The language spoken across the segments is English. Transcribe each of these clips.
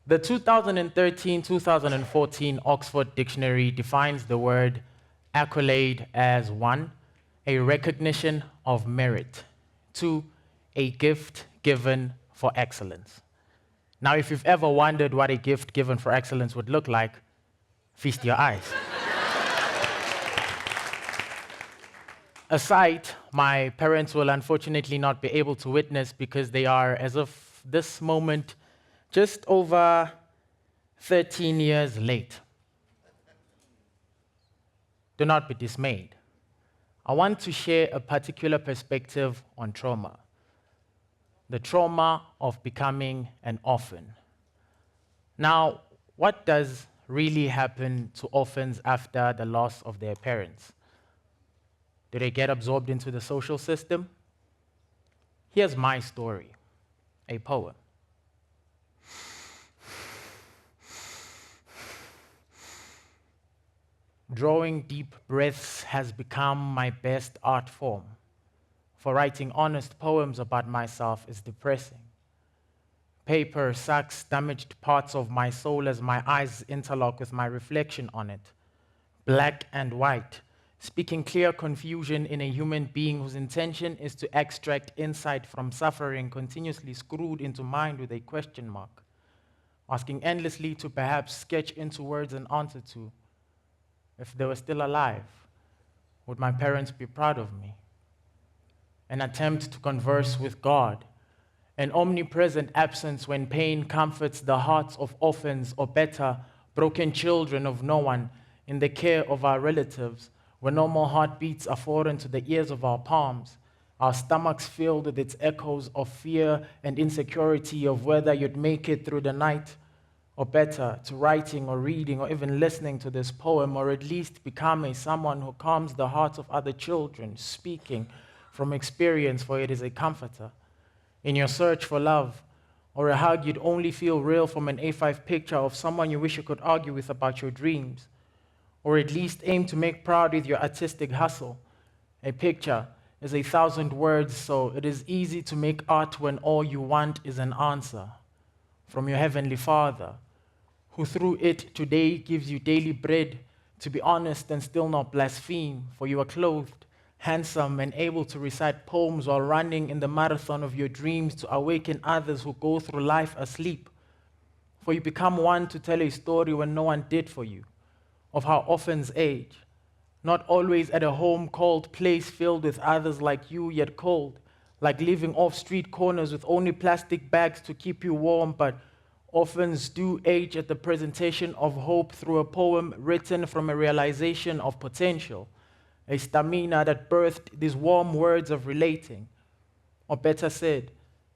The 2013-2014 Oxford Dictionary defines the word accolade as 1, a recognition of merit, 2, a gift given for excellence. Now, if you've ever wondered what a gift given for excellence would look like, feast your eyes. A sight my parents will unfortunately not be able to witness because they are, as of this moment, just over 13 years late. Do not be dismayed. I want to share a particular perspective on trauma. The trauma of becoming an orphan. Now, what does really happen to orphans after the loss of their parents? Do they get absorbed into the social system? Here's my story, a poem. Drawing deep breaths has become my best art form, for writing honest poems about myself is depressing. Paper sucks damaged parts of my soul as my eyes interlock with my reflection on it. Black and white, speaking clear confusion in a human being whose intention is to extract insight from suffering continuously screwed into mind with a question mark, asking endlessly to perhaps sketch into words an answer to. If they were still alive, would my parents be proud of me? An attempt to converse with God, an omnipresent absence when pain comforts the hearts of orphans, or better, broken children of no one, in the care of our relatives, where no more heartbeats are foreign to the ears of our palms, our stomachs filled with its echoes of fear and insecurity of whether you'd make it through the night, or better, to writing or reading or even listening to this poem, or at least becoming someone who calms the hearts of other children, speaking from experience, for it is a comforter. In your search for love, or a hug you'd only feel real from an A5 picture of someone you wish you could argue with about your dreams, or at least aim to make proud with your artistic hustle. A picture is 1,000 words, so it is easy to make art when all you want is an answer from your Heavenly Father, who through it today gives you daily bread, to be honest and still not blaspheme, for you are clothed, handsome, and able to recite poems while running in the marathon of your dreams to awaken others who go through life asleep. For you become one to tell a story when no one did for you, of how orphans age, not always at a home-called place filled with others like you, yet cold, like living off street corners with only plastic bags to keep you warm, but orphans do age at the presentation of hope through a poem written from a realization of potential, a stamina that birthed these warm words of relating, or better said,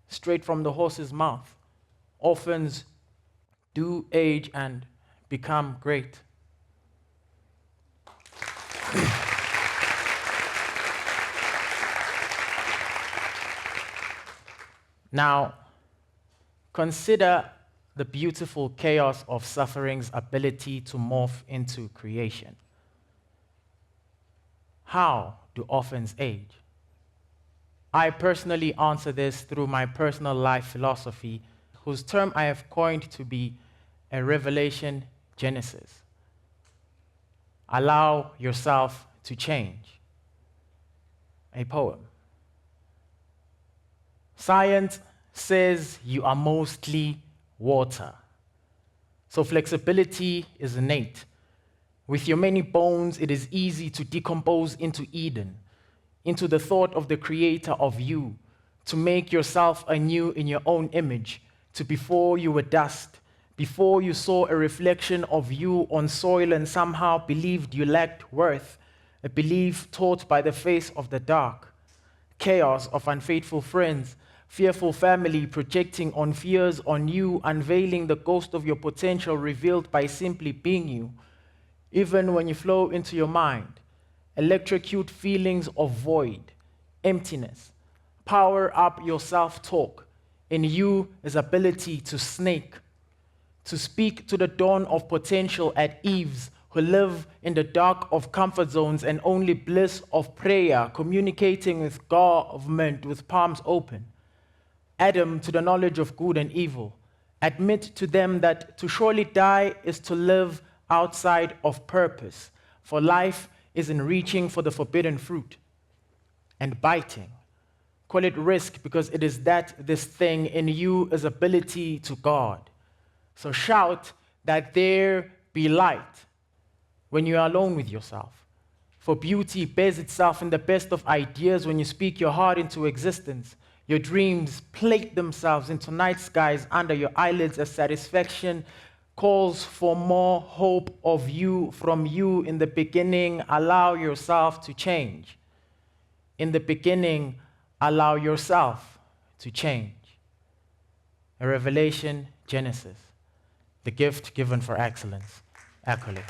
straight from the horse's mouth. Orphans do age and become great. Now, consider the beautiful chaos of suffering's ability to morph into creation. How do orphans age? I personally answer this through my personal life philosophy, whose term I have coined to be a revelation genesis. Allow yourself to change. A poem. Science says you are mostly water. So flexibility is innate. With your many bones, it is easy to decompose into Eden, into the thought of the creator of you, to make yourself anew in your own image, to before you were dust, before you saw a reflection of you on soil and somehow believed you lacked worth, a belief taught by the face of the dark, chaos of unfaithful friends, fearful family projecting on fears on you, unveiling the ghost of your potential revealed by simply being you. Even when you flow into your mind, electrocute feelings of void, emptiness, power up your self-talk. In you is ability to snake, to speak to the dawn of potential at eaves, who live in the dark of comfort zones and only bliss of prayer, communicating with government with palms open. Adam to the knowledge of good and evil, Admit to them that to surely die is to live outside of purpose, for life is in reaching for the forbidden fruit and biting. Call it risk because it is that this thing in you is ability to God. So shout that there be light when you are alone with yourself. For beauty bears itself in the best of ideas when you speak your heart into existence. Your dreams plate themselves into night skies under your eyelids as satisfaction calls for more hope of you from you. In the beginning, allow yourself to change. In the beginning, allow yourself to change. A revelation, Genesis, the gift given for excellence. Accolade.